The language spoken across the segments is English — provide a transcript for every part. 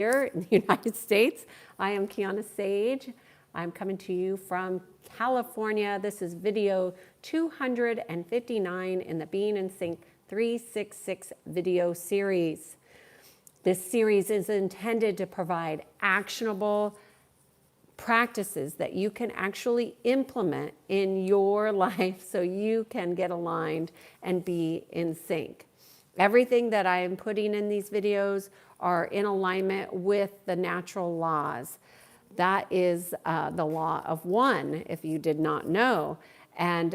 Here in the United States. I am Kiannaa Sadge. I'm coming to you from California. This is video 259 in the Being in Sync 366 video series. This series is intended to provide actionable practices that you can actually implement in your life so you can get aligned and be in sync. Everything that I am putting in these videos are in alignment with the natural laws. That is the law of one, if you did not know. And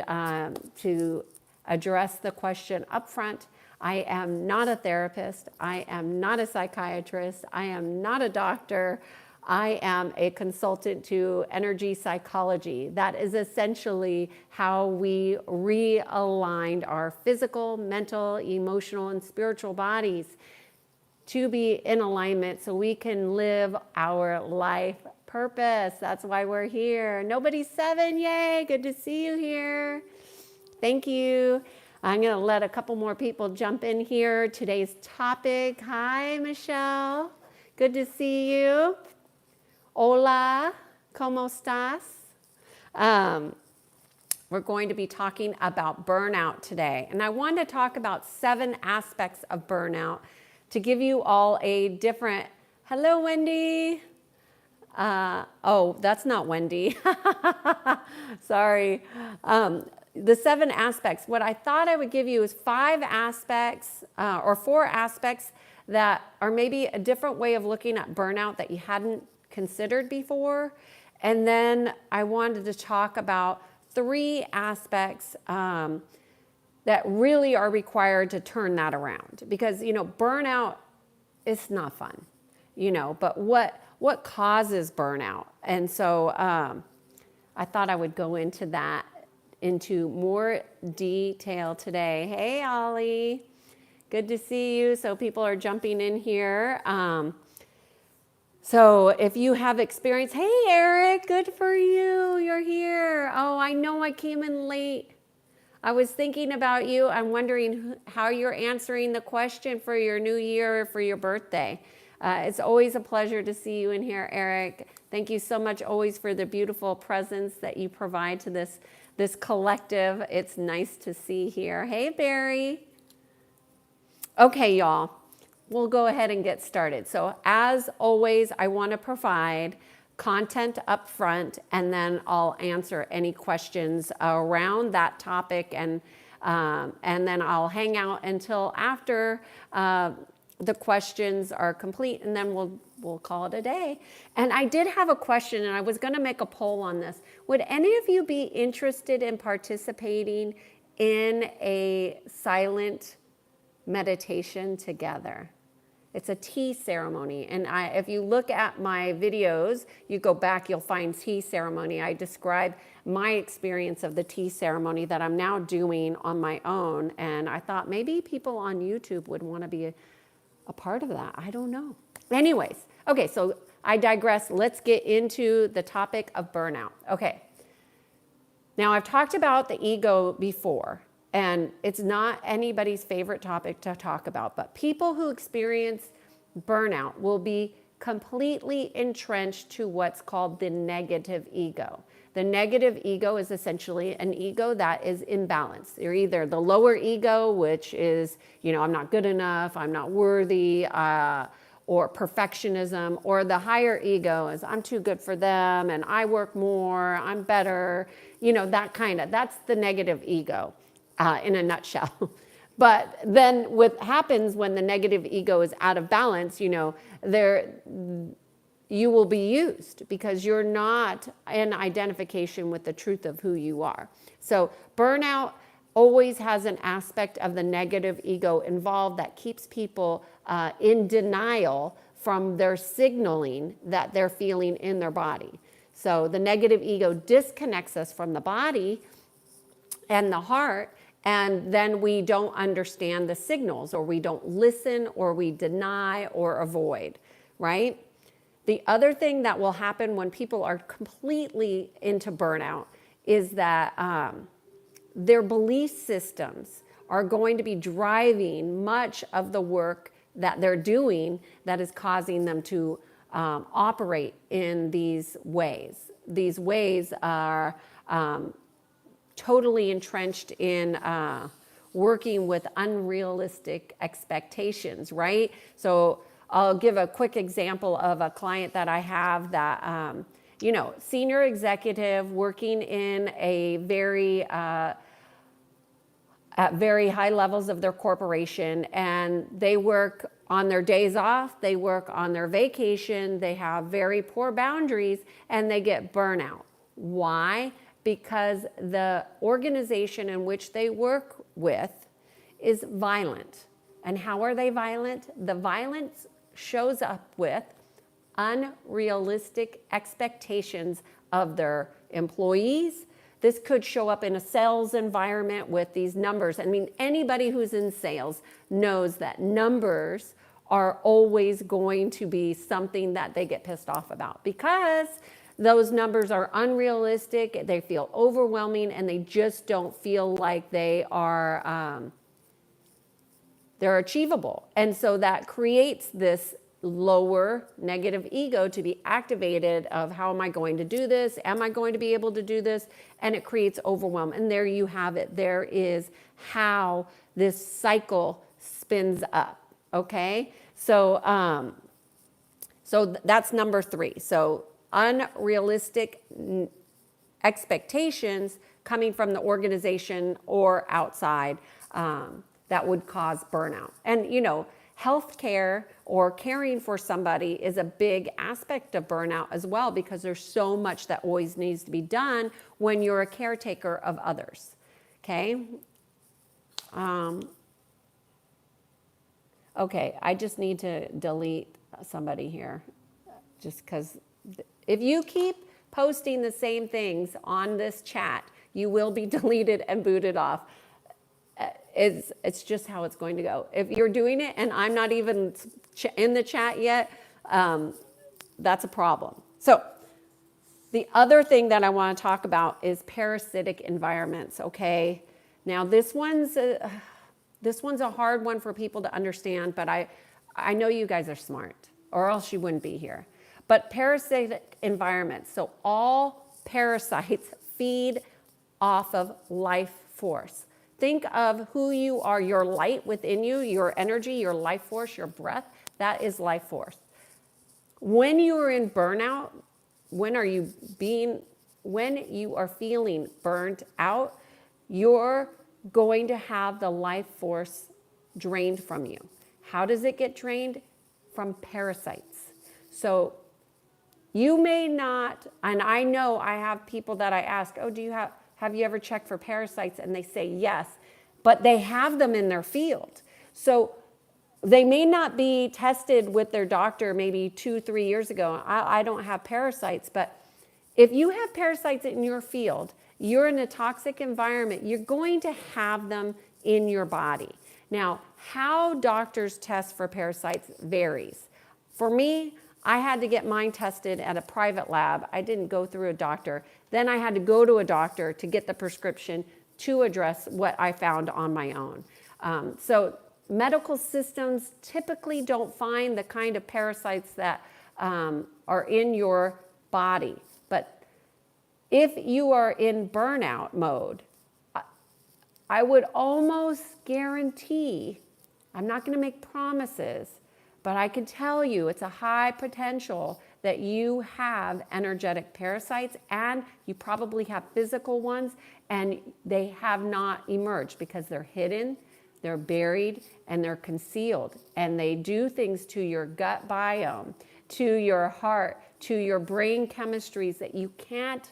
to address the question up front, I am not a therapist. I am not a psychiatrist. I am not a doctor. I am a consultant to energy psychology. That is essentially how we realigned our physical, mental, emotional, and spiritual bodies to be in alignment so we can live our life purpose. That's why we're here. Nobody's 7, yay, good to see you here. Thank you. I'm gonna let a couple more people jump in here. Today's topic, hi Michelle, good to see you. Hola, ¿cómo estás? We're going to be talking about burnout today. And I want to talk about 7 aspects of burnout to give you all a different, hello Wendy. Oh, that's not Wendy. Sorry. The 7 aspects. What I thought I would give you is 5 aspects or 4 aspects that are maybe a different way of looking at burnout that you hadn't considered before. And then I wanted to talk about 3 aspects that really are required to turn that around. Because, you know, burnout is not fun, you know, but what causes burnout? And so I thought I would go into that into more detail today. Hey, Ollie, good to see you. So people are jumping in here. So if you have experience, hey, Eric, good for you. You're here. Oh, I know I came in late. I was thinking about you. I'm wondering how you're answering the question for your new year or for your birthday. It's always a pleasure to see you in here, Eric. Thank you so much always for the beautiful presence that you provide to this collective. It's nice to see here. Hey, Barry. Okay, y'all. We'll go ahead and get started. So as always, I want to provide content up front, and then I'll answer any questions around that topic, and then I'll hang out until after the questions are complete, and then we'll call it a day. And I did have a question, and I was going to make a poll on this. Would any of you be interested in participating in a silent meditation together? It's a tea ceremony, and if you look at my videos, you go back, you'll find tea ceremony. I describe my experience of the tea ceremony that I'm now doing on my own, and I thought maybe people on YouTube would want to be a part of that. I don't know. Anyways, okay, so I digress. Let's get into the topic of burnout. Okay, now I've talked about the ego before. And it's not anybody's favorite topic to talk about, but people who experience burnout will be completely entrenched to what's called the negative ego. The negative ego is essentially an ego that is imbalanced. You're either the lower ego, which is, you know, I'm not good enough, I'm not worthy, or perfectionism, or the higher ego is I'm too good for them and I work more, I'm better, you know, that's the negative ego. In a nutshell. But then what happens when the negative ego is out of balance, you know, you will be used because you're not in identification with the truth of who you are. So burnout always has an aspect of the negative ego involved that keeps people in denial from their signaling that they're feeling in their body. So the negative ego disconnects us from the body and the heart, and then we don't understand the signals, or we don't listen, or we deny or avoid, right? The other thing that will happen when people are completely into burnout is that their belief systems are going to be driving much of the work that they're doing that is causing them to operate in these ways. These ways are totally entrenched in working with unrealistic expectations, right? So I'll give a quick example of a client that I have that, senior executive working in a at very high levels of their corporation, and they work on their days off, they work on their vacation, they have very poor boundaries, and they get burnout. Why? Because the organization in which they work with is violent. And how are they violent? The violence shows up with unrealistic expectations of their employees. This could show up in a sales environment with these numbers. I mean, anybody who's in sales knows that numbers are always going to be something that they get pissed off about because those numbers are unrealistic, they feel overwhelming, and they just don't feel like they are, they're achievable. And so that creates this lower negative ego to be activated of how am I going to do this? Am I going to be able to do this? And it creates overwhelm. And there you have it. There is how this cycle spins up. Okay. So, that's number 3. So unrealistic expectations coming from the organization or outside, that would cause burnout. And, healthcare or caring for somebody is a big aspect of burnout as well, because there's so much that always needs to be done when you're a caretaker of others. Okay. Okay, I just need to delete somebody here just because if you keep posting the same things on this chat, you will be deleted and booted off. It's just how it's going to go. If you're doing it and I'm not even in the chat yet, that's a problem. So the other thing that I want to talk about is parasitic environments, okay? Now this one's a hard one for people to understand, but I know you guys are smart, or else you wouldn't be here. But parasitic environments, so all parasites feed off of life force. Think of who you are, your light within you, your energy, your life force, your breath, that is life force. When you are in burnout, when you are feeling burnt out, you're going to have the life force drained from you. How does it get drained? From parasites. So you may not, and I know I have people that I ask, oh, have you ever checked for parasites? And they say yes, but they have them in their field. So they may not be tested with their doctor maybe 2-3 years ago. I don't have parasites, but if you have parasites in your field, you're in a toxic environment, you're going to have them in your body. Now, how doctors test for parasites varies. For me, I had to get mine tested at a private lab. I didn't go through a doctor. Then I had to go to a doctor to get the prescription to address what I found on my own. So medical systems typically don't find the kind of parasites that are in your body. But if you are in burnout mode, I would almost guarantee, I'm not going to make promises, but I can tell you it's a high potential that you have energetic parasites, and you probably have physical ones, and they have not emerged because they're hidden, they're buried, and they're concealed. And they do things to your gut biome, to your heart, to your brain chemistries that you can't,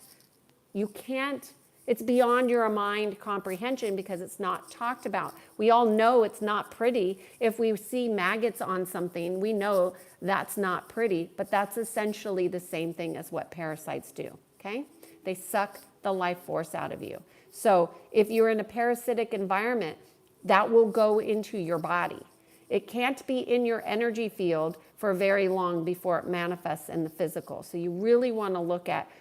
it's beyond your mind comprehension because it's not talked about. We all know it's not pretty. If we see maggots on something, we know that's not pretty, but that's essentially the same thing as what parasites do, okay? They suck the life force out of you. So if you're in a parasitic environment, that will go into your body. It can't be in your energy field for very long before it manifests in the physical. So you really want to look at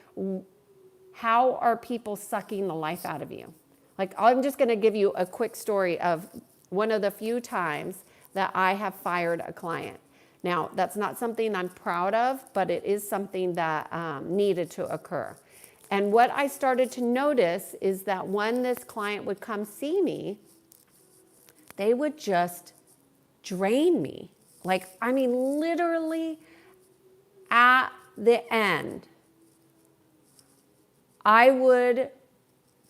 how are people sucking the life out of you? Like, I'm just going to give you a quick story of one of the few times that I have fired a client. Now, that's not something I'm proud of, but it is something that needed to occur. And what I started to notice is that when this client would come see me, they would just drain me. Like, I mean, literally at the end, I would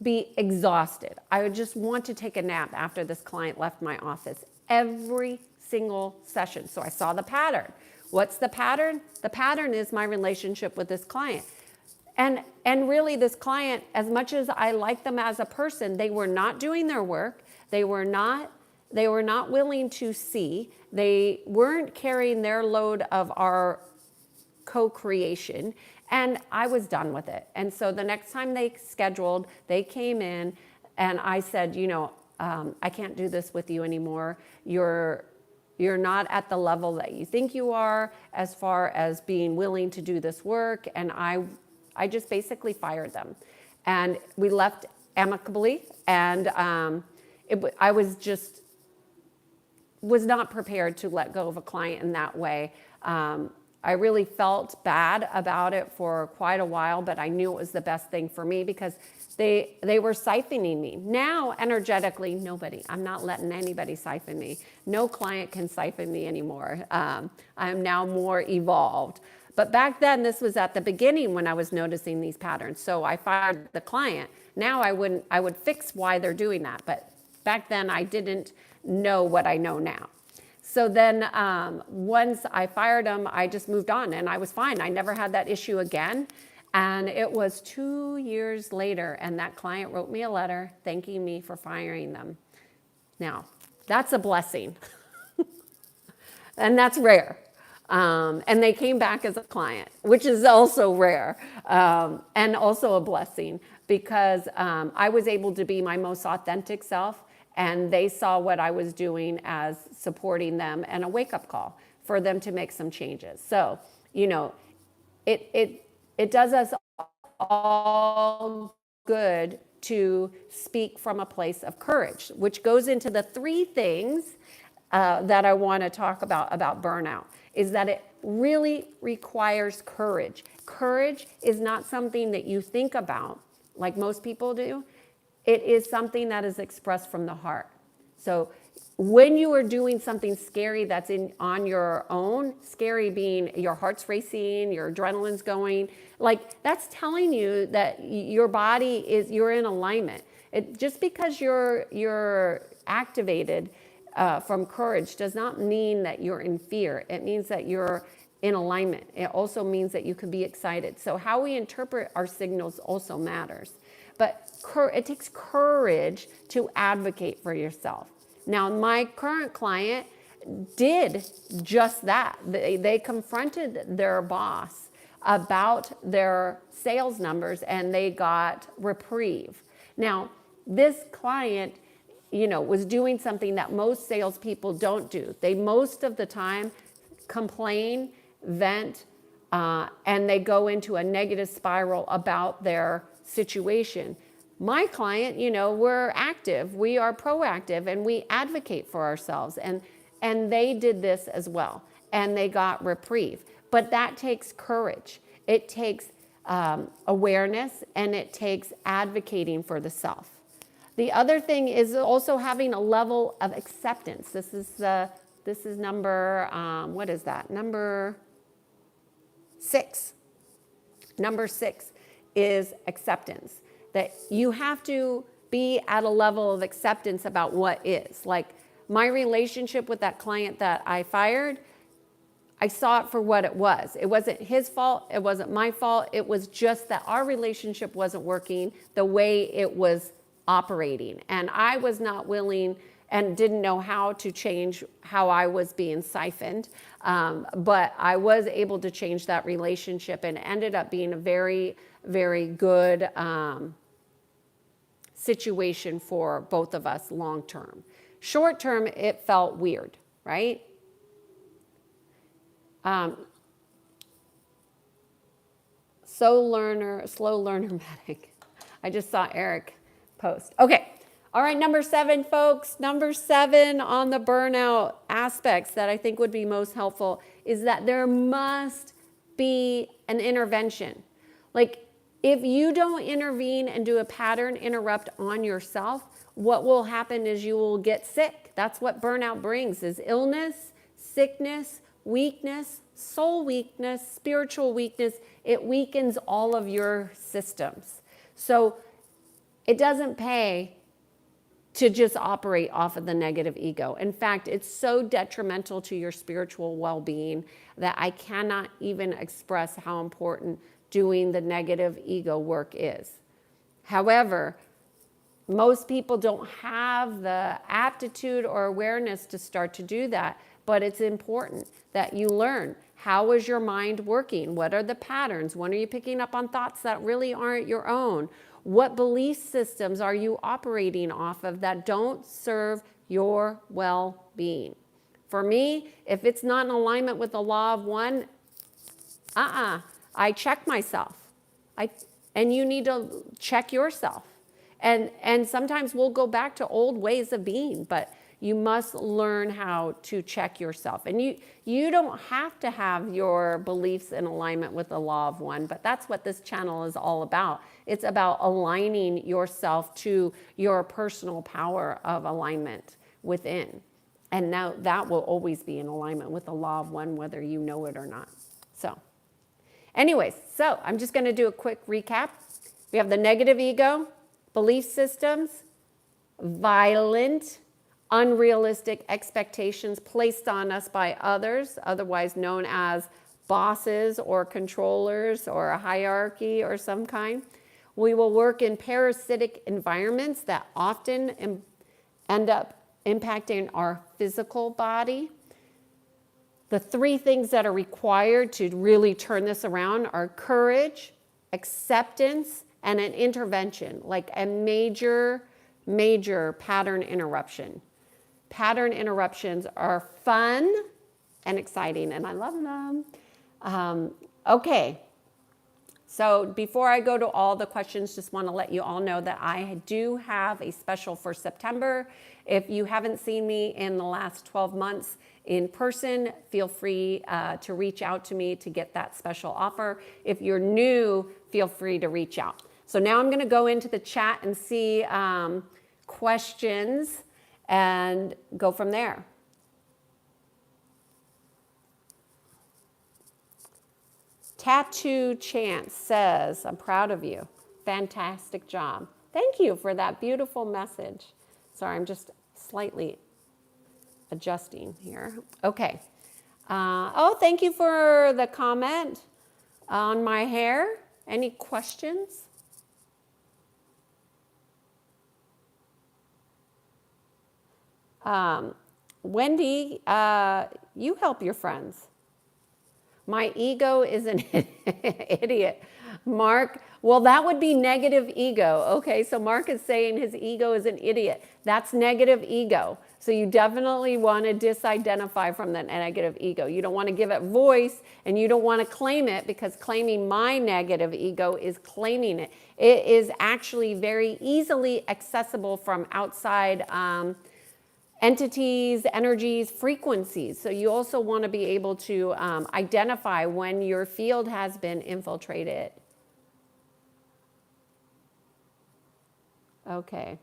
be exhausted. I would just want to take a nap after this client left my office every single session. So I saw the pattern. What's the pattern? The pattern is my relationship with this client. And really this client, as much as I like them as a person, they were not doing their work. They were not willing to see. They weren't carrying their load of our co-creation. And I was done with it. And so the next time they scheduled, they came in and I said, I can't do this with you anymore. You're not at the level that you think you are as far as being willing to do this work. And I just basically fired them. And we left amicably. And I was not prepared to let go of a client in that way. I really felt bad about it for quite a while, but I knew it was the best thing for me because they were siphoning me. Now, energetically, I'm not letting anybody siphon me. No client can siphon me anymore. I'm now more evolved. But back then, this was at the beginning when I was noticing these patterns. So I fired the client. Now I would fix why they're doing that. But back then, I didn't know what I know now. So then once I fired them, I just moved on and I was fine. I never had that issue again. And it was 2 years later and that client wrote me a letter thanking me for firing them. Now, that's a blessing. And that's rare. And they came back as a client, which is also rare and also a blessing because I was able to be my most authentic self. And they saw what I was doing as supporting them and a wake-up call for them to make some changes. So, it does us all good to speak from a place of courage, which goes into the 3 things that I want to talk about burnout, is that it really requires courage. Courage is not something that you think about like most people do. It is something that is expressed from the heart. So when you are doing something scary that's on your own, scary being your heart's racing, your adrenaline's going, like that's telling you that your body you're in alignment. Just because you're activated from courage does not mean that you're in fear. It means that you're in alignment. It also means that you can be excited. So how we interpret our signals also matters. But it takes courage to advocate for yourself. Now, my current client did just that. They confronted their boss about their sales numbers and they got reprieve. Now, this client, was doing something that most salespeople don't do. They most of the time complain, vent, and they go into a negative spiral about their situation. My client, we're active, we are proactive, and we advocate for ourselves. And they did this as well, and they got reprieve. But that takes courage. It takes awareness, and it takes advocating for the self. The other thing is also having a level of acceptance. This is number, what is that? Number 6. Number 6 is acceptance. That you have to be at a level of acceptance about what is. Like my relationship with that client that I fired, I saw it for what it was. It wasn't his fault. It wasn't my fault. It was just that our relationship wasn't working the way it was operating. And I was not willing and didn't know how to change how I was being siphoned. But I was able to change that relationship and ended up being a very, very good situation for both of us long term. Short term, it felt weird, right? Slow learner medic. I just saw Eric post. Okay. All right, number 7, folks. Number 7 on the burnout aspects that I think would be most helpful is that there must be an intervention. Like, if you don't intervene and do a pattern interrupt on yourself, what will happen is you will get sick. That's what burnout brings, is illness, sickness, weakness, soul weakness, spiritual weakness. It weakens all of your systems. So it doesn't pay to just operate off of the negative ego. In fact, it's so detrimental to your spiritual well-being that I cannot even express how important doing the negative ego work is. However, most people don't have the aptitude or awareness to start to do that, but it's important that you learn. How is your mind working? What are the patterns? When are you picking up on thoughts that really aren't your own? What belief systems are you operating off of that don't serve your well-being? For me, if it's not in alignment with the law of one, I check myself. And you need to check yourself. And sometimes we'll go back to old ways of being, but you must learn how to check yourself. And you don't have to have your beliefs in alignment with the law of one, but that's what this channel is all about. It's about aligning yourself to your personal power of alignment within. And now that will always be in alignment with the law of one, whether you know it or not. So anyways, so I'm just going to do a quick recap. We have the negative ego, belief systems, violent, unrealistic expectations placed on us by others, otherwise known as bosses or controllers or a hierarchy or some kind. We will work in parasitic environments that often end up impacting our physical body. The 3 things that are required to really turn this around are courage, acceptance, and an intervention, like a major pattern interruption. Pattern interruptions are fun and exciting, and I love them. Okay, so before I go to all the questions, just want to let you all know that I do have a special for September. If you haven't seen me in the last 12 months in person, feel free to reach out to me to get that special offer. If you're new, feel free to reach out. So now I'm going to go into the chat and see questions and go from there. Tattoo Chance says, I'm proud of you. Fantastic job. Thank you for that beautiful message. Sorry, I'm just slightly adjusting here. Okay. Oh, thank you for the comment on my hair. Any questions? Wendy, you help your friends. My ego is an idiot. Mark, well, that would be negative ego. Okay, so Mark is saying his ego is an idiot. That's negative ego. So you definitely want to disidentify from that negative ego. You don't want to give it voice, and you don't want to claim it, because claiming my negative ego is claiming it. It is actually very easily accessible from outside entities, energies, frequencies. So you also want to be able to identify when your field has been infiltrated. Okay.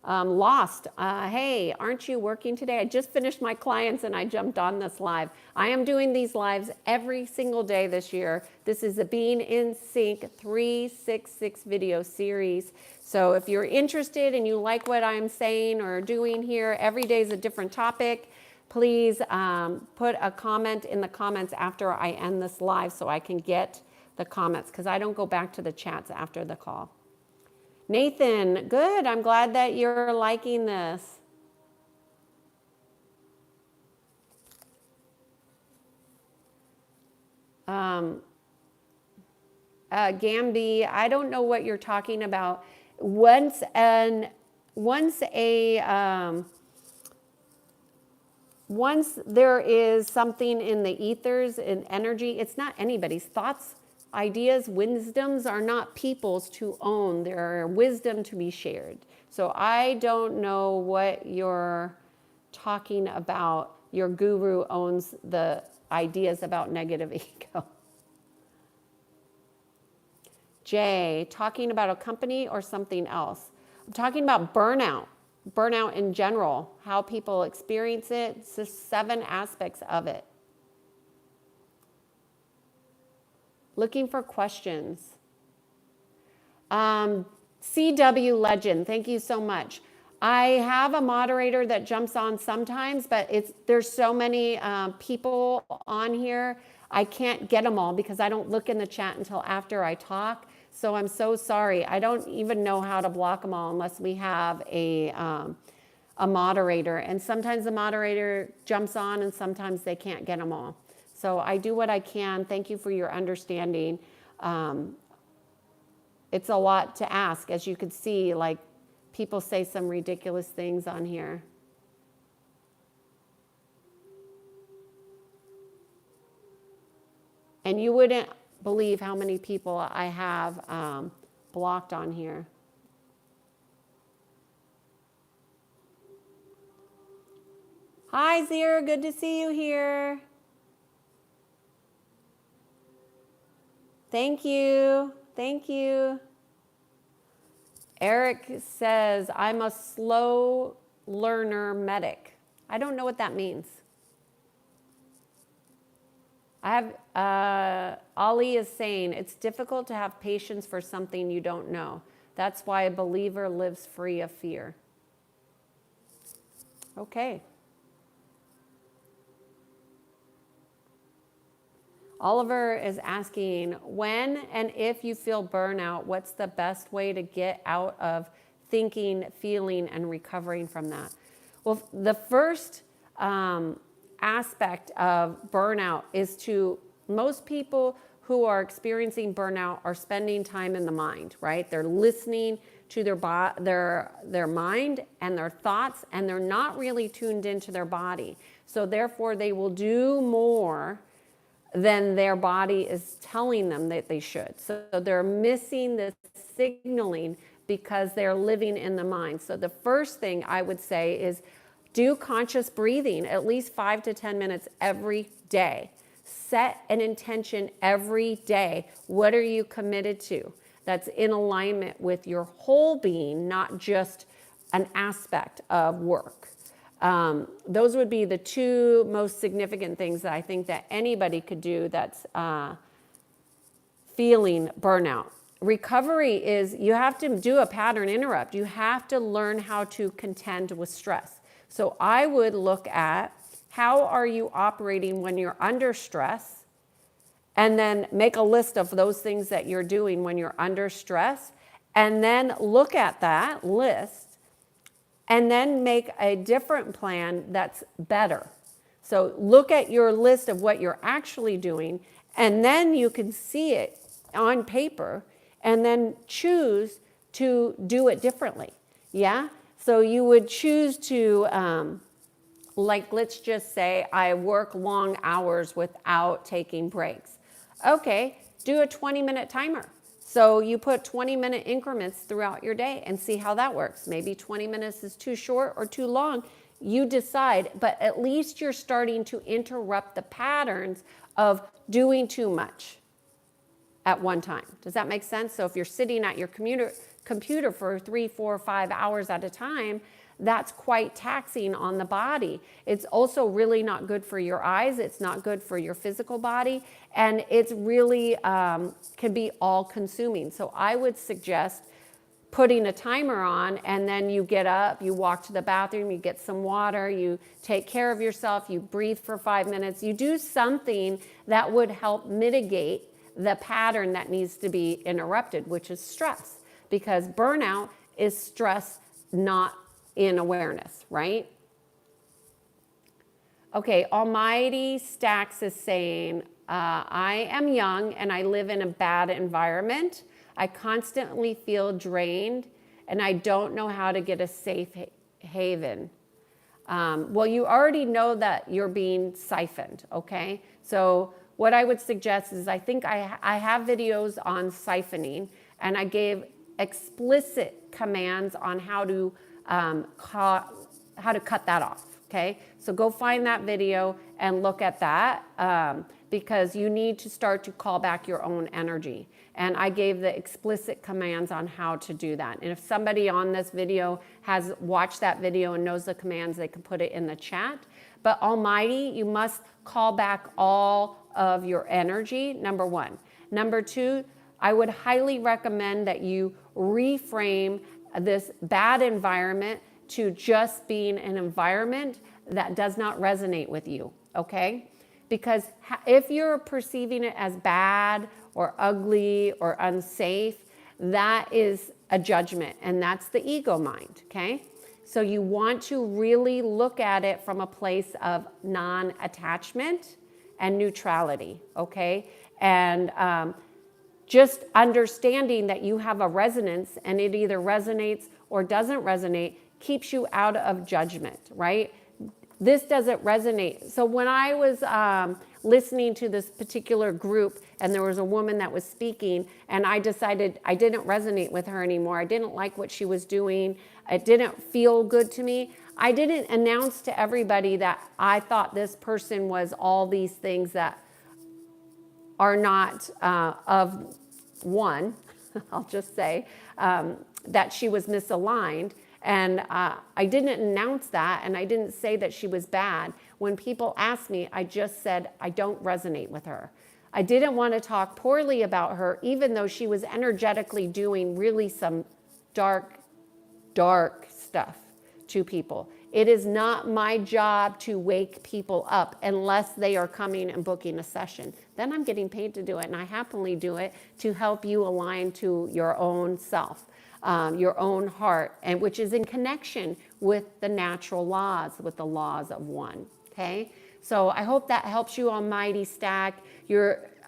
Lost. Hey, aren't you working today? I just finished my clients and I jumped on this live. I am doing these lives every single day this year. This is a Being in Sync 366 video series. So if you're interested and you like what I'm saying or doing here, every day is a different topic. Please put a comment in the comments after I end this live so I can get the comments, because I don't go back to the chats after the call. Nathan, good. I'm glad that you're liking this. Gamby, I don't know what you're talking about. Once a once there is something in the ethers and energy, it's not anybody's. Thoughts, ideas, wisdoms are not people's to own. They're wisdom to be shared. So I don't know what you're talking about. Your guru owns the ideas about negative ego. Jay, talking about a company or something else? I'm talking about burnout. Burnout in general, how people experience it. It's just 7 aspects of it. Looking for questions. CW Legend, thank you so much. I have a moderator that jumps on sometimes, but there's so many people on here. I can't get them all because I don't look in the chat until after I talk. So I'm so sorry. I don't even know how to block them all unless we have a moderator. And sometimes the moderator jumps on and sometimes they can't get them all. So I do what I can. Thank you for your understanding. It's a lot to ask. As you can see, like people say some ridiculous things on here. And you wouldn't believe how many people I have blocked on here. Hi, Zira, good to see you here. Thank you. Thank you. Eric says, I'm a slow learner medic. I don't know what that means. Ali is saying, it's difficult to have patience for something you don't know. That's why a believer lives free of fear. Okay. Oliver is asking, when and if you feel burnout, what's the best way to get out of thinking, feeling, and recovering from that? Well, the first aspect of burnout is most people who are experiencing burnout are spending time in the mind, right? They're listening to their mind and their thoughts, and they're not really tuned into their body. So therefore, they will do more than their body is telling them that they should. So they're missing the signaling because they're living in the mind. So the first thing I would say is do conscious breathing at least 5 to 10 minutes every day. Set an intention every day. What are you committed to? That's in alignment with your whole being, not just an aspect of work. Those would be the 2 most significant things that I think that anybody could do that's feeling burnout. Recovery is you have to do a pattern interrupt. You have to learn how to contend with stress. So I would look at how are you operating when you're under stress, and then make a list of those things that you're doing when you're under stress, and then look at that list and then make a different plan that's better. So look at your list of what you're actually doing, and then you can see it on paper and then choose to do it differently. Yeah? So you would choose to, like, let's just say I work long hours without taking breaks. Okay, do a 20-minute timer. So you put 20-minute increments throughout your day and see how that works. Maybe 20 minutes is too short or too long. You decide, but at least you're starting to interrupt the patterns of doing too much at one time. Does that make sense? So if you're sitting at your computer for 3, 4, 5 hours at a time, that's quite taxing on the body. It's also really not good for your eyes. It's not good for your physical body. And it's really can be all consuming. So I would suggest putting a timer on, and then you get up, you walk to the bathroom, you get some water, you take care of yourself, you breathe for 5 minutes. You do something that would help mitigate the pattern that needs to be interrupted, which is stress. Because burnout is stress, not in awareness, right? Okay, Almighty Stacks is saying, I am young and I live in a bad environment. I constantly feel drained and I don't know how to get a safe haven. Well, you already know that you're being siphoned, okay? So what I would suggest is I think I have videos on siphoning, and I gave explicit commands on how to cut that off, okay? So go find that video and look at that because you need to start to call back your own energy. And I gave the explicit commands on how to do that. And if somebody on this video has watched that video and knows the commands, they can put it in the chat. But Almighty, you must call back all of your energy, number one. Number two, I would highly recommend that you reframe this bad environment to just being an environment that does not resonate with you, okay? Because if you're perceiving it as bad or ugly or unsafe, that is a judgment, and that's the ego mind, okay? So you want to really look at it from a place of non-attachment and neutrality, okay? And just understanding that you have a resonance and it either resonates or doesn't resonate keeps you out of judgment, right? This doesn't resonate. So when I was listening to this particular group and there was a woman that was speaking and I decided I didn't resonate with her anymore, I didn't like what she was doing, it didn't feel good to me, I didn't announce to everybody that I thought this person was all these things that are not of one, I'll just say, that she was misaligned. And I didn't announce that, and I didn't say that she was bad. When people asked me, I just said, I don't resonate with her. I didn't want to talk poorly about her, even though she was energetically doing really some dark, dark stuff to people. It is not my job to wake people up unless they are coming and booking a session. Then I'm getting paid to do it, and I happily do it to help you align to your own self. Your own heart, and which is in connection with the natural laws, with the laws of one, okay? So I hope that helps you, Almighty Stack.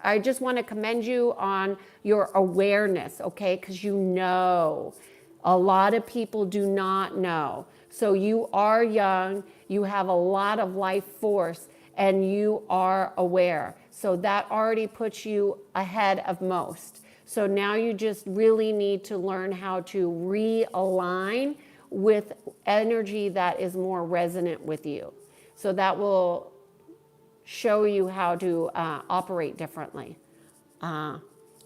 I just want to commend you on your awareness, okay? Because you know, a lot of people do not know. So you are young, you have a lot of life force, and you are aware. So that already puts you ahead of most. So now you just really need to learn how to realign with energy that is more resonant with you. So that will show you how to operate differently.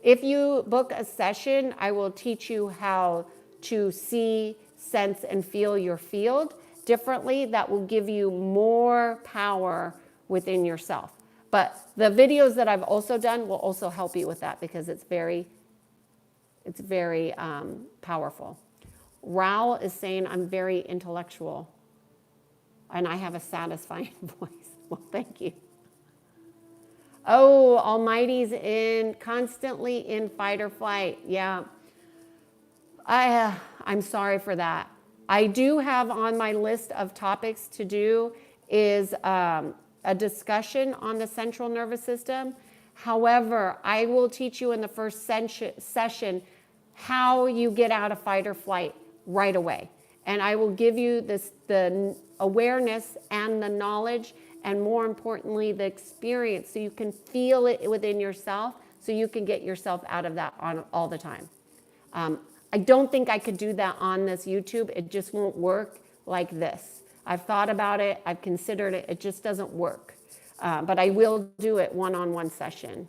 If you book a session, I will teach you how to see, sense, and feel your field differently. That will give you more power within yourself. But the videos that I've also done will also help you with that because it's very powerful. Raul is saying, I'm very intellectual and I have a satisfying voice. Well, thank you. Oh, Almighty's constantly in fight or flight. Yeah. I'm sorry for that. I do have on my list of topics to do is a discussion on the central nervous system. However, I will teach you in the first session how you get out of fight or flight right away. And I will give you the awareness and the knowledge, and more importantly, the experience, so you can feel it within yourself, so you can get yourself out of that all the time. I don't think I could do that on this YouTube. It just won't work like this. I've thought about it, I've considered it, it just doesn't work. But I will do it one-on-one session.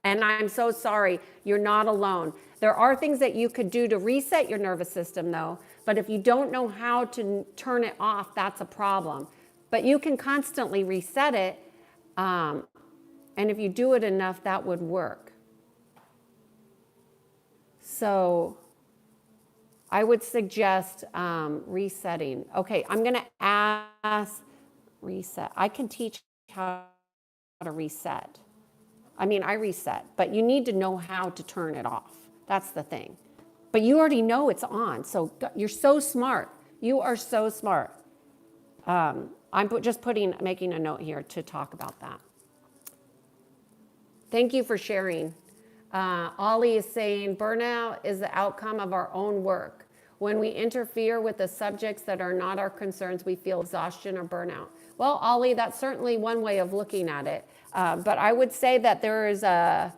And I'm so sorry, you're not alone. There are things that you could do to reset your nervous system though, but if you don't know how to turn it off, that's a problem. But you can constantly reset it, and if you do it enough, that would work. So I would suggest resetting. Okay, I'm gonna ask reset. I can teach how to reset. I mean, I reset, but you need to know how to turn it off. That's the thing. But you already know it's on, so you're so smart. You are so smart. I'm just making a note here to talk about that. Thank you for sharing. Ollie is saying, burnout is the outcome of our own work. When we interfere with the subjects that are not our concerns, we feel exhaustion or burnout. Well, Ollie, that's certainly one way of looking at it. But I would say that there's a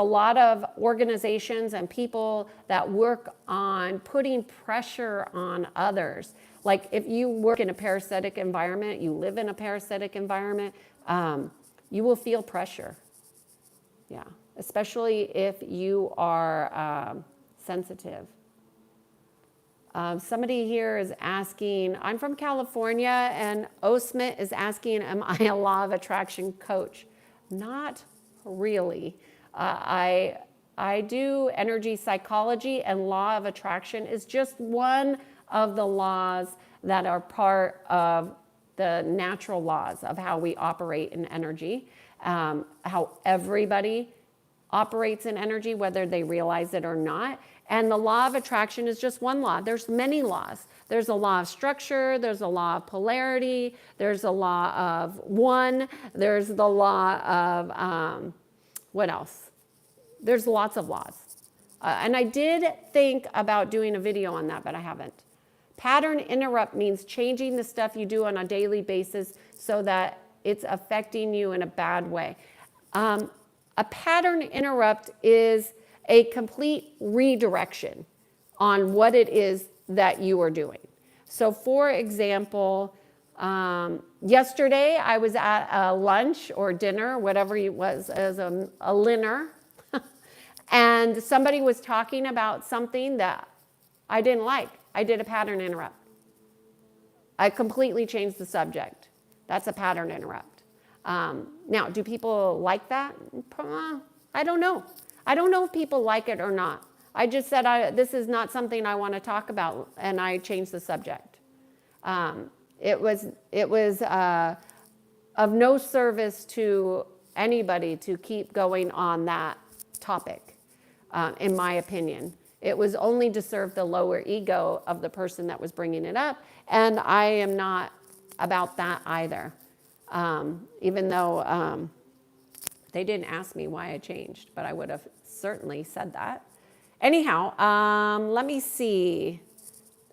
lot of organizations and people that work on putting pressure on others. Like if you work in a parasitic environment, you live in a parasitic environment, you will feel pressure. Yeah, especially if you are sensitive. Somebody here is asking, I'm from California, and Osmit is asking, am I a law of attraction coach? Not really. I do energy psychology, and law of attraction is just one of the laws that are part of the natural laws of how we operate in energy, how everybody operates in energy, whether they realize it or not. And the law of attraction is just one law. There's many laws. There's a law of structure, there's a law of polarity, there's a law of one, there's the law of, what else? There's lots of laws. And I did think about doing a video on that, but I haven't. Pattern interrupt means changing the stuff you do on a daily basis so that it's affecting you in a bad way. A pattern interrupt is a complete redirection on what it is that you are doing. So for example, yesterday I was at a lunch or dinner, whatever it was, as a dinner, and somebody was talking about something that I didn't like. I did a pattern interrupt. I completely changed the subject. That's a pattern interrupt. Now, do people like that? I don't know. I don't know if people like it or not. I just said this is not something I want to talk about, and I changed the subject. It was of no service to anybody to keep going on that topic, in my opinion. It was only to serve the lower ego of the person that was bringing it up, and I am not about that either. Even though they didn't ask me why I changed, but I would have certainly said that. Anyhow, let me see.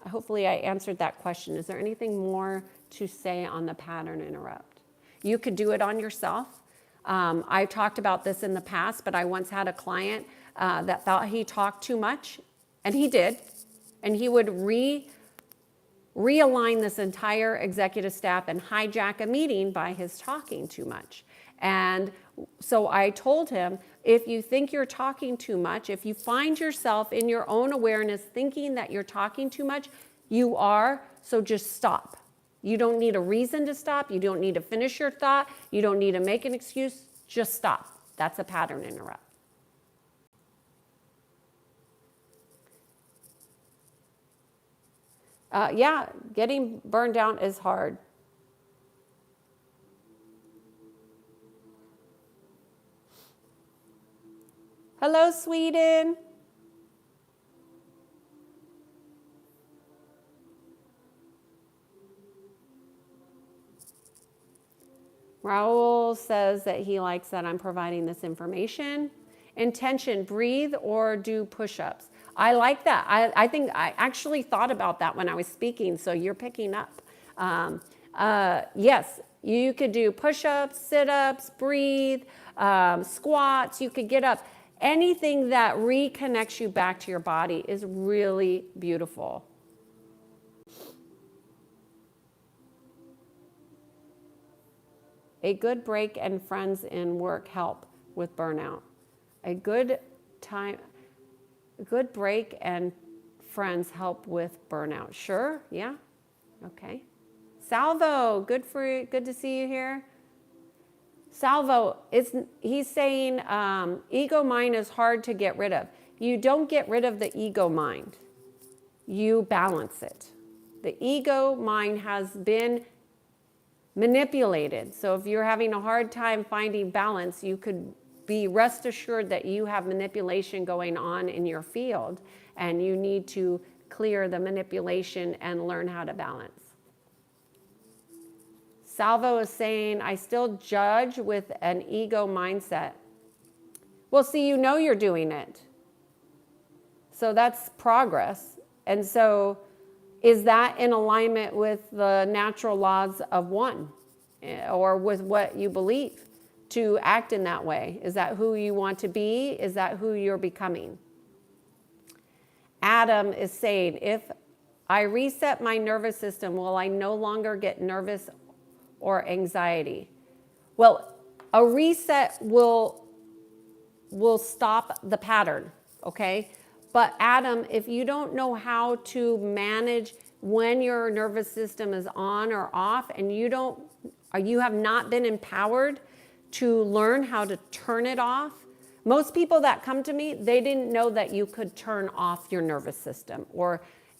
Hopefully I answered that question. Is there anything more to say on the pattern interrupt? You could do it on yourself. I talked about this in the past, but I once had a client that thought he talked too much, and he did. And he would realign this entire executive staff and hijack a meeting by his talking too much. And so I told him, if you think you're talking too much, if you find yourself in your own awareness thinking that you're talking too much, you are, so just stop. You don't need a reason to stop. You don't need to finish your thought. You don't need to make an excuse. Just stop. That's a pattern interrupt. Yeah, getting burned out is hard. Hello, Sweden. Raul says that he likes that I'm providing this information. Intention, breathe or do push-ups. I like that. I think I actually thought about that when I was speaking, so you're picking up. Yes, you could do push-ups, sit-ups, breathe, squats. You could get up. Anything that reconnects you back to your body is really beautiful. A good break and friends in work help with burnout. A good break and friends help with burnout. Sure, yeah, okay. Salvo, good to see you here. Salvo, he's saying ego mind is hard to get rid of. You don't get rid of the ego mind. You balance it. The ego mind has been manipulated. So if you're having a hard time finding balance, you could be rest assured that you have manipulation going on in your field, and you need to clear the manipulation and learn how to balance. Salvo is saying, I still judge with an ego mindset. Well, see, you know you're doing it. So that's progress. And so is that in alignment with the natural laws of one, or with what you believe to act in that way? Is that who you want to be? Is that who you're becoming? Adam is saying, if I reset my nervous system, will I no longer get nervous or anxiety? Well, a reset will stop the pattern, okay? But Adam, if you don't know how to manage when your nervous system is on or off, and you have not been empowered to learn how to turn it off. Most people that come to me, they didn't know that you could turn off your nervous system,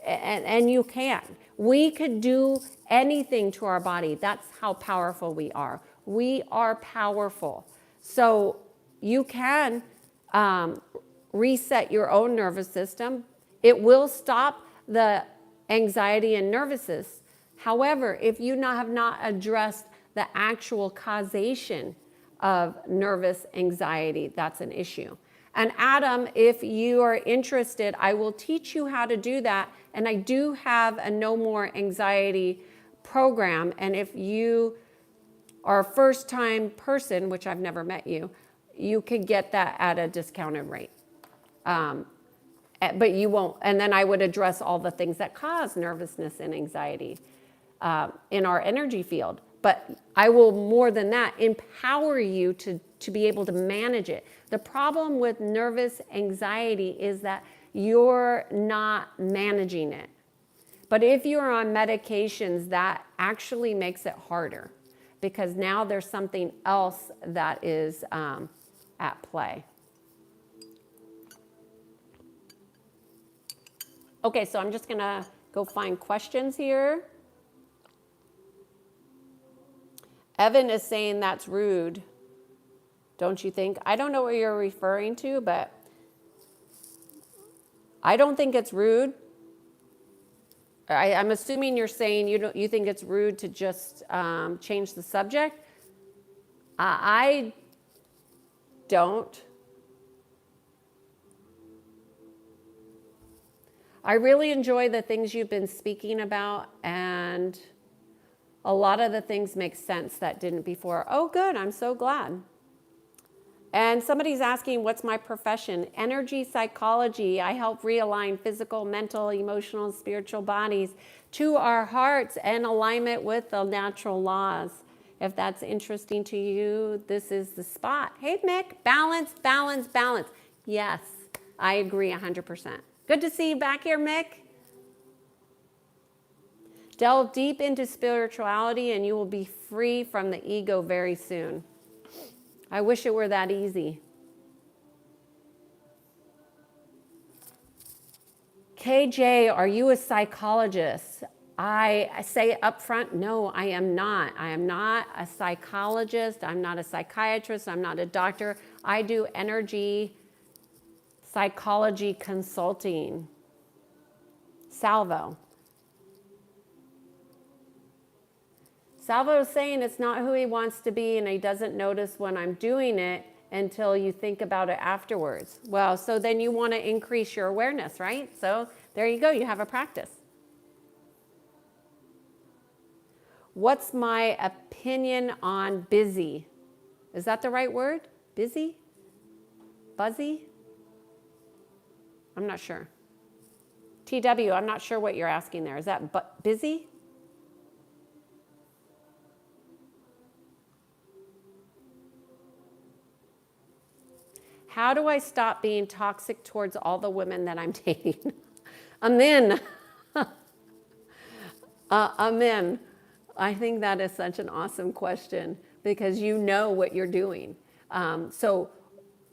and you can. We could do anything to our body. That's how powerful we are. We are powerful. So you can reset your own nervous system. It will stop the anxiety and nervousness. However, if you have not addressed the actual causation of nervous anxiety, that's an issue. And Adam, if you are interested, I will teach you how to do that. And I do have a No More Anxiety program. And if you are a first-time person, which I've never met you, you could get that at a discounted rate. But you won't. And then I would address all the things that cause nervousness and anxiety in our energy field. But I will, more than that, empower you to be able to manage it. The problem with nervous anxiety is that you're not managing it. But if you're on medications, that actually makes it harder, because now there's something else that is at play. Okay, so I'm just going to go find questions here. Evan is saying that's rude, don't you think? I don't know what you're referring to, but I don't think it's rude. I'm assuming you're saying you think it's rude to just change the subject. I don't. I really enjoy the things you've been speaking about, and a lot of the things make sense that didn't before. Oh, good. I'm so glad. And somebody's asking, what's my profession? Energy psychology. I help realign physical, mental, emotional, and spiritual bodies to our hearts and alignment with the natural laws. If that's interesting to you, this is the spot. Hey, Mick, balance, balance, balance. Yes, I agree 100%. Good to see you back here, Mick. Delve deep into spirituality and you will be free from the ego very soon. I wish it were that easy. KJ, are you a psychologist? I say up front, no, I am not. I am not a psychologist. I'm not a psychiatrist. I'm not a doctor. I do energy psychology consulting. Salvo. Salvo is saying it's not who he wants to be, and he doesn't notice when I'm doing it until you think about it afterwards. Well, so then you want to increase your awareness, right? So there you go. You have a practice. What's my opinion on busy? Is that the right word? Busy? Buzzy? I'm not sure. TW, I'm not sure what you're asking there. Is that busy? How do I stop being toxic towards all the women that I'm dating? I'm in. I'm in. I think that is such an awesome question because you know what you're doing. So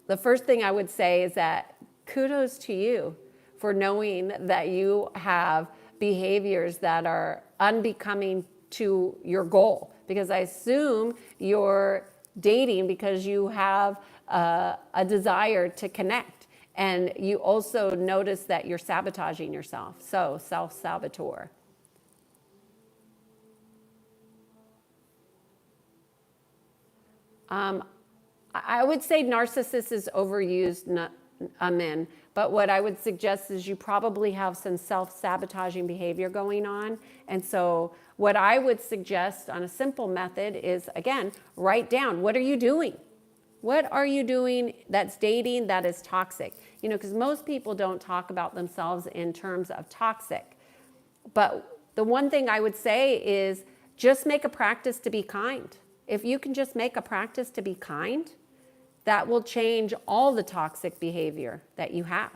the first thing I would say is that kudos to you for knowing that you have behaviors that are unbecoming to your goal, because I assume you're dating because you have a desire to connect, and you also notice that you're sabotaging yourself. So self-saboteur. I would say narcissist is overused. in. But what I would suggest is you probably have some self-sabotaging behavior going on. And so what I would suggest on a simple method is, again, write down, what are you doing? What are you doing that's dating that is toxic? You know, because most people don't talk about themselves in terms of toxic. But the one thing I would say is just make a practice to be kind. If you can just make a practice to be kind, that will change all the toxic behavior that you have.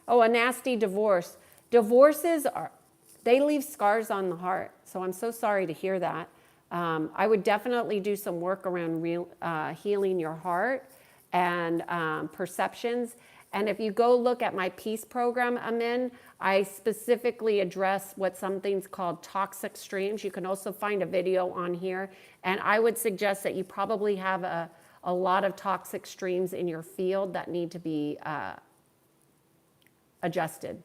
Oh, a nasty divorce. Divorces they leave scars on the heart. So I'm so sorry to hear that. I would definitely do some work around healing your heart and perceptions. And if you go look at my peace program I'm in, I specifically address what something's called toxic streams. You can also find a video on here. And I would suggest that you probably have a lot of toxic streams in your field that need to be adjusted.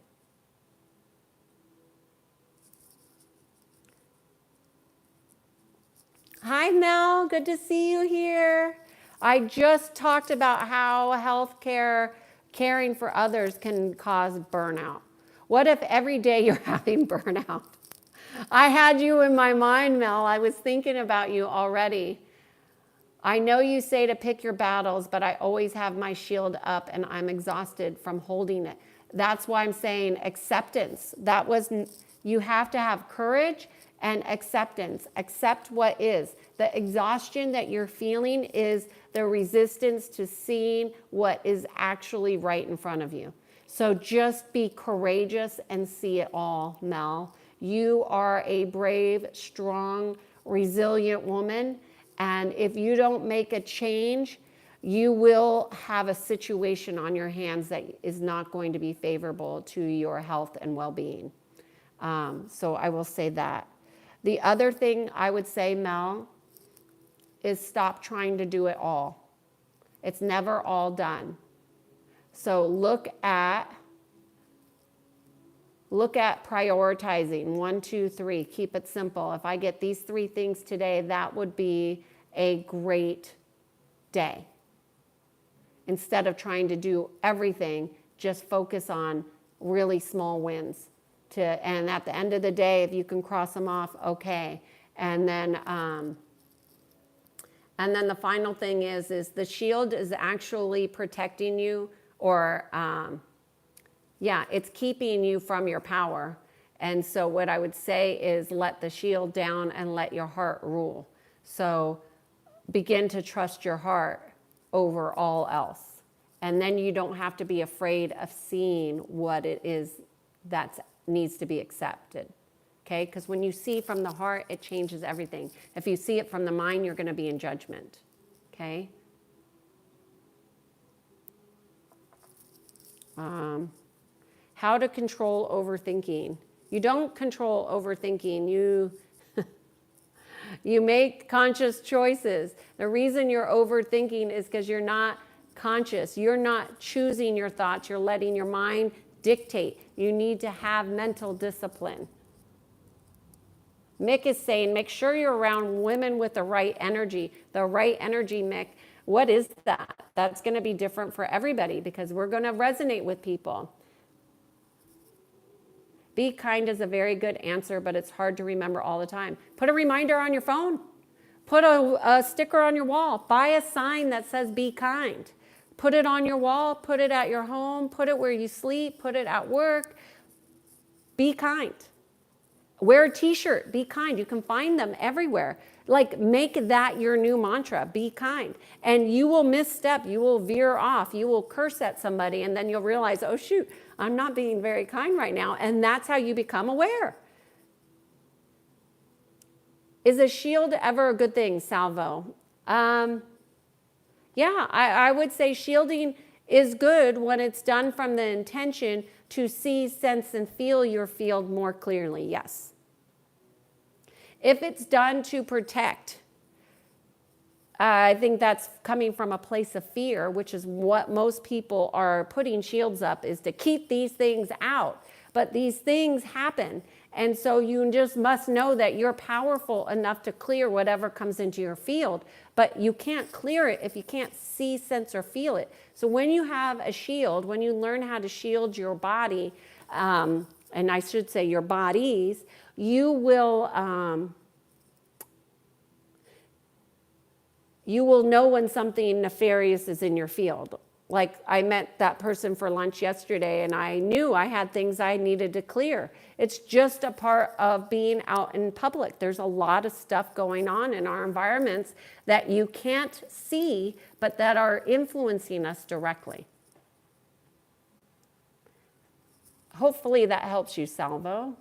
Hi, Mel. Good to see you here. I just talked about how healthcare, caring for others can cause burnout. What if every day you're having burnout? I had you in my mind, Mel. I was thinking about you already. I know you say to pick your battles, but I always have my shield up and I'm exhausted from holding it. That's why I'm saying acceptance. You have to have courage and acceptance. Accept what is. The exhaustion that you're feeling is the resistance to seeing what is actually right in front of you. So just be courageous and see it all, Mel. You are a brave, strong, resilient woman. And if you don't make a change, you will have a situation on your hands that is not going to be favorable to your health and well-being. So I will say that. The other thing I would say, Mel, is stop trying to do it all. It's never all done. So look at prioritizing 1, 2, 3. Keep it simple. If I get these 3 things today, that would be a great day. Instead of trying to do everything, just focus on really small wins. And at the end of the day, if you can cross them off, okay. And then the final thing is the shield is actually protecting you, or it's keeping you from your power. And so what I would say is let the shield down and let your heart rule. So begin to trust your heart over all else. And then you don't have to be afraid of seeing what it is that needs to be accepted. Okay? Because when you see from the heart, it changes everything. If you see it from the mind, you're going to be in judgment. Okay? How to control overthinking. You don't control overthinking. You make conscious choices. The reason you're overthinking is because you're not conscious. You're not choosing your thoughts. You're letting your mind dictate. You need to have mental discipline. Mick is saying, make sure you're around women with the right energy. The right energy, Mick. What is that? That's going to be different for everybody because we're going to resonate with people. Be kind is a very good answer, but it's hard to remember all the time. Put a reminder on your phone. Put a sticker on your wall. Buy a sign that says be kind. Put it on your wall. Put it at your home. Put it where you sleep. Put it at work. Be kind. Wear a t-shirt. Be kind. You can find them everywhere. Like, make that your new mantra. Be kind. And you will misstep. You will veer off. You will curse at somebody. And then you'll realize, oh, shoot, I'm not being very kind right now. And that's how you become aware. Is a shield ever a good thing, Salvo? Yeah, I would say shielding is good when it's done from the intention to see, sense, and feel your field more clearly, yes. If it's done to protect, I think that's coming from a place of fear, which is what most people are putting shields up, is to keep these things out. But these things happen. And so you just must know that you're powerful enough to clear whatever comes into your field. But you can't clear it if you can't see, sense, or feel it. So when you have a shield, when you learn how to shield your body, and I should say your bodies, you will know when something nefarious is in your field. Like I met that person for lunch yesterday and I knew I had things I needed to clear. It's just a part of being out in public. There's a lot of stuff going on in our environments that you can't see, but that are influencing us directly. Hopefully that helps you, Salvo.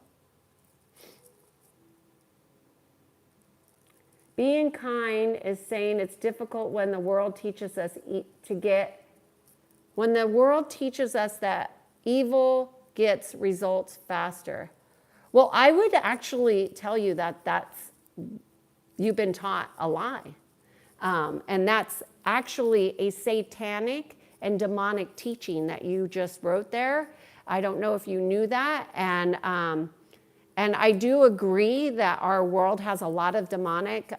Being kind is saying it's difficult when the world teaches us when the world teaches us that evil gets results faster. Well, I would actually tell you that you've been taught a lie. And that's actually a satanic and demonic teaching that you just wrote there. I don't know if you knew that. And I do agree that our world has a lot of demonic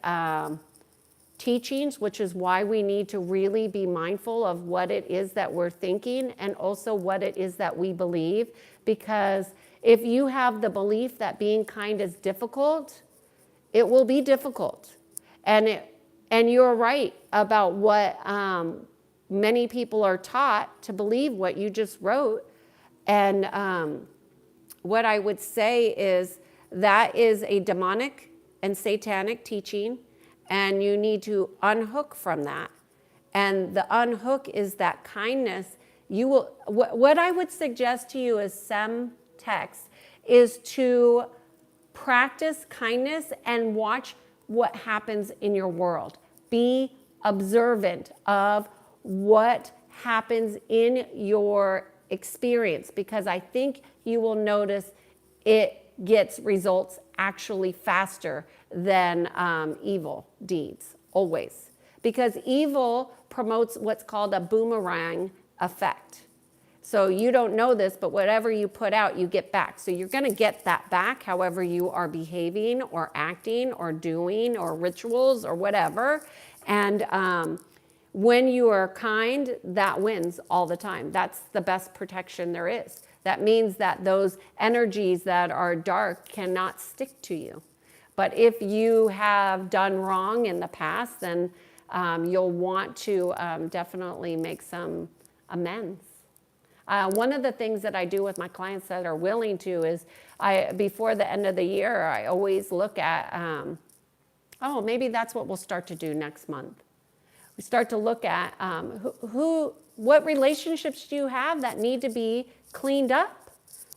teachings, which is why we need to really be mindful of what it is that we're thinking and also what it is that we believe. Because if you have the belief that being kind is difficult, it will be difficult. And you're right about what many people are taught to believe what you just wrote. And what I would say is that is a demonic and satanic teaching, and you need to unhook from that. And the unhook is that kindness. What I would suggest to you as some text is to practice kindness and watch what happens in your world. Be observant of what happens in your experience, because I think you will notice it gets results actually faster than evil deeds, always. Because evil promotes what's called a boomerang effect. So you don't know this, but whatever you put out, you get back. So you're going to get that back, however you are behaving or acting or doing or rituals or whatever. And when you are kind, that wins all the time. That's the best protection there is. That means that those energies that are dark cannot stick to you. But if you have done wrong in the past, then you'll want to definitely make some amends. One of the things that I do with my clients that are willing to is before the end of the year, I always look at, maybe that's what we'll start to do next month. We start to look at what relationships do you have that need to be cleaned up,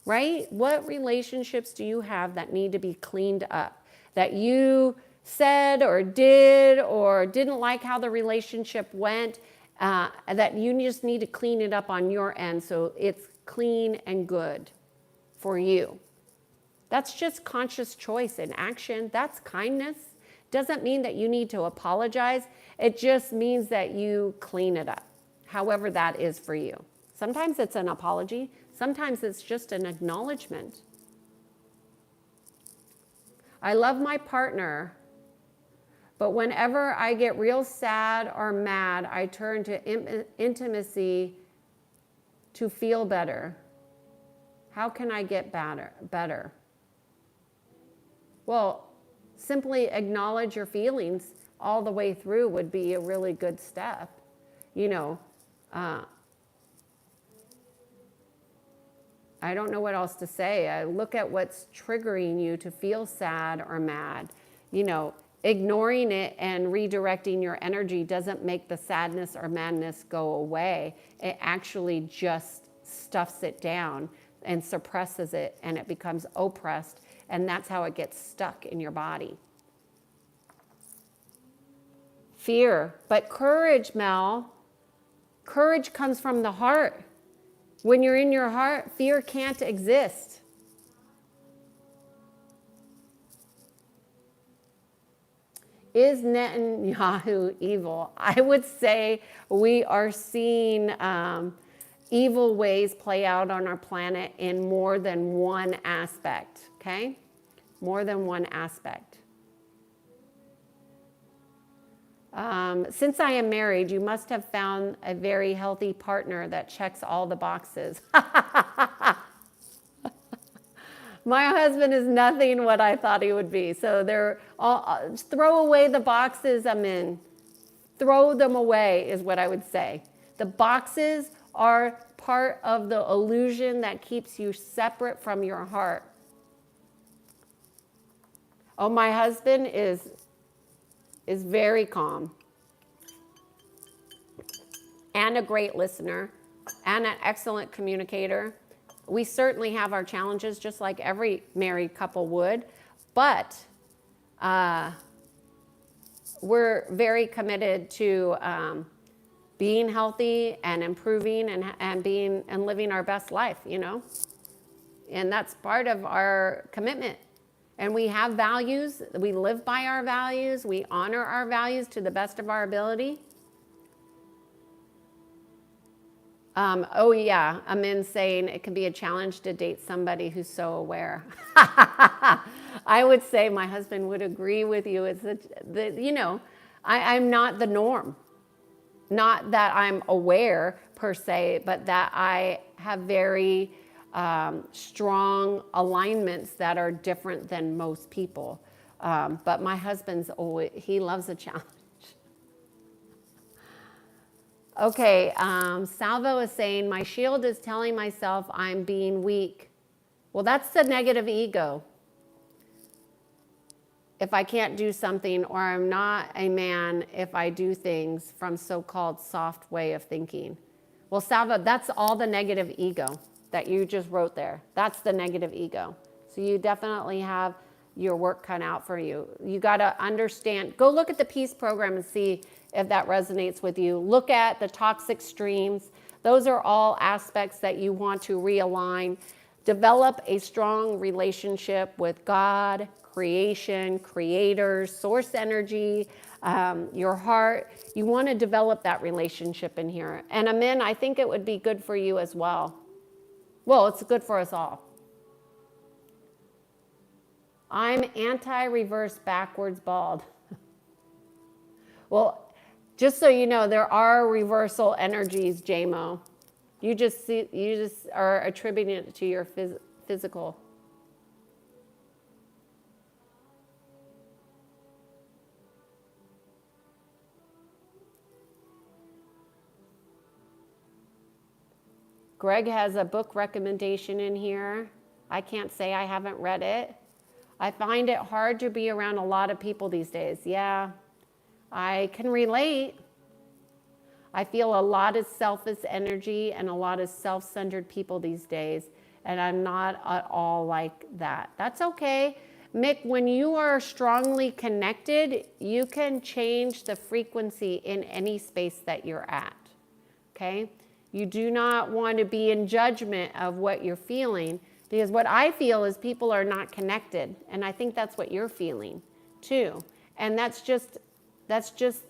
right? What relationships do you have that need to be cleaned up? That you said or didn't like how the relationship went, that you just need to clean it up on your end so it's clean and good for you. That's just conscious choice and action. That's kindness. Doesn't mean that you need to apologize. It just means that you clean it up, however that is for you. Sometimes it's an apology. Sometimes it's just an acknowledgement. I love my partner, but whenever I get real sad or mad, I turn to intimacy to feel better. How can I get better? Well, simply acknowledge your feelings all the way through would be a really good step. I don't know what else to say. I look at what's triggering you to feel sad or mad. Ignoring it and redirecting your energy doesn't make the sadness or madness go away. It actually just stuffs it down and suppresses it, and it becomes oppressed, and that's how it gets stuck in your body. Fear. But courage, Mel. Courage comes from the heart. When you're in your heart, fear can't exist. Is Netanyahu evil? I would say we are seeing evil ways play out on our planet in more than one aspect, okay? More than one aspect. Since I am married, you must have found a very healthy partner that checks all the boxes. My husband is nothing what I thought he would be. So they're all, throw away the boxes I'm in. Throw them away is what I would say. The boxes are part of the illusion that keeps you separate from your heart. Oh, my husband is very calm and a great listener and an excellent communicator. We certainly have our challenges just like every married couple would, but we're very committed to being healthy and improving and living our best life, you know? And that's part of our commitment. And we have values. We live by our values. We honor our values to the best of our ability. Oh yeah, Amin saying it can be a challenge to date somebody who's so aware. I would say my husband would agree with you. It's I'm not the norm. Not that I'm aware per se, but that I have very strong alignments that are different than most people. But my husband's he loves a challenge. Okay, Salvo is saying, my shield is telling myself I'm being weak. Well, that's the negative ego. If I can't do something, or I'm not a man if I do things from so-called soft way of thinking. Well, Salvo, that's all the negative ego that you just wrote there. That's the negative ego. So you definitely have your work cut out for you. You got to understand, go look at the peace program and see if that resonates with you. Look at the toxic streams. Those are all aspects that you want to realign. Develop a strong relationship with God, creation, creators, source energy, your heart. You want to develop that relationship in here. And Amin, I think it would be good for you as well. Well, it's good for us all. I'm anti-reverse backwards bald. Well, just so you know, there are reversal energies, JMO. You just are attributing it to your physical. Greg has a book recommendation in here. I can't say I haven't read it. I find it hard to be around a lot of people these days. Yeah, I can relate. I feel a lot of selfish energy and a lot of self-centered people these days, and I'm not at all like that. That's okay. Mick, when you are strongly connected, you can change the frequency in any space that you're at, okay? You do not want to be in judgment of what you're feeling, because what I feel is people are not connected, and I think that's what you're feeling too. And that's just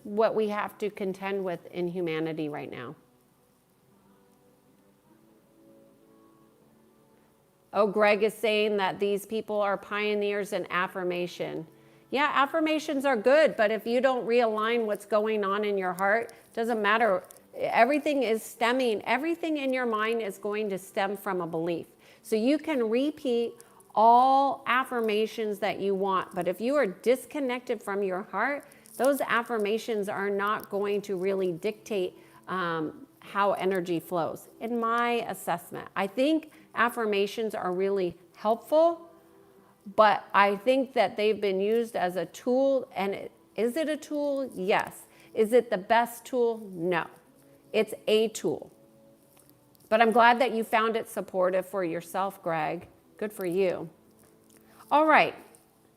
what we have to contend with in humanity right now. Oh, Greg is saying that these people are pioneers in affirmation. Yeah, affirmations are good, but if you don't realign what's going on in your heart, doesn't matter. Everything is stemming. Everything in your mind is going to stem from a belief. So you can repeat all affirmations that you want, but if you are disconnected from your heart, those affirmations are not going to really dictate how energy flows, in my assessment. I think affirmations are really helpful, but I think that they've been used as a tool. And is it a tool? Yes. Is it the best tool? No. It's a tool. But I'm glad that you found it supportive for yourself, Greg. Good for you. All right.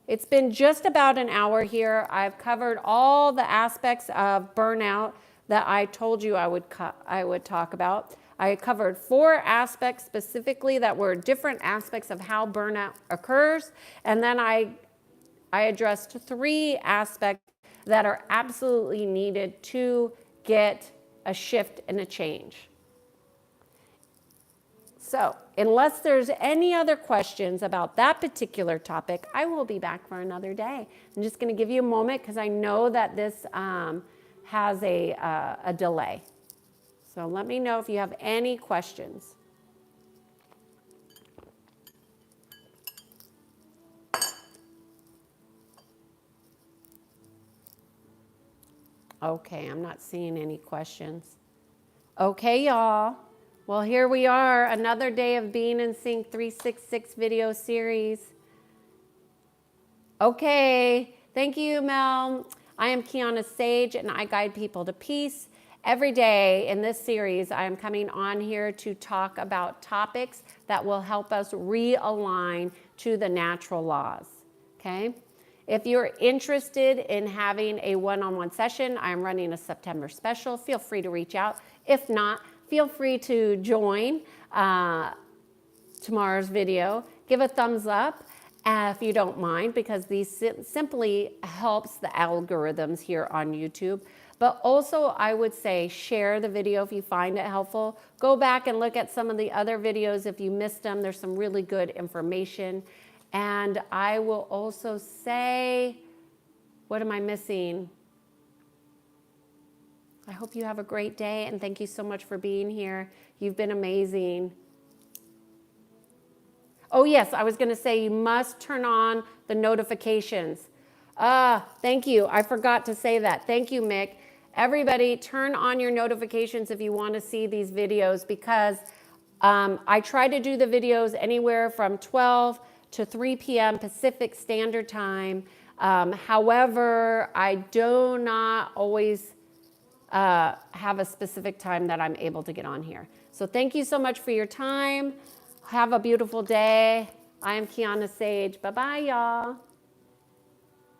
It's been just about an hour here. I've covered all the aspects of burnout that I told you I would talk about. I covered 4 aspects specifically that were different aspects of how burnout occurs. And then I addressed 3 aspects that are absolutely needed to get a shift and a change. So unless there's any other questions about that particular topic, I will be back for another day. I'm just going to give you a moment because I know that this has a delay. So let me know if you have any questions. Okay, I'm not seeing any questions. Okay, y'all. Well, here we are, another day of Being in Sync 366 video series. Okay, thank you, Mel. I am Kiannaa Sadge, and I guide people to peace. Every day in this series, I am coming on here to talk about topics that will help us realign to the natural laws, okay? If you're interested in having a one-on-one session, I'm running a September special. Feel free to reach out. If not, feel free to join tomorrow's video. Give a thumbs up if you don't mind, because these simply helps the algorithms here on YouTube. But also, I would say share the video if you find it helpful. Go back and look at some of the other videos if you missed them. There's some really good information. And I will also say, what am I missing? I hope you have a great day, and thank you so much for being here. You've been amazing. Oh yes, I was going to say you must turn on the notifications. Thank you. I forgot to say that. Thank you, Mick. Everybody, turn on your notifications if you want to see these videos, because I try to do the videos anywhere from 12 to 3 p.m. Pacific Standard Time. However, I do not always have a specific time that I'm able to get on here. So thank you so much for your time. Have a beautiful day. I am Kiannaa Sadge. Bye-bye, y'all.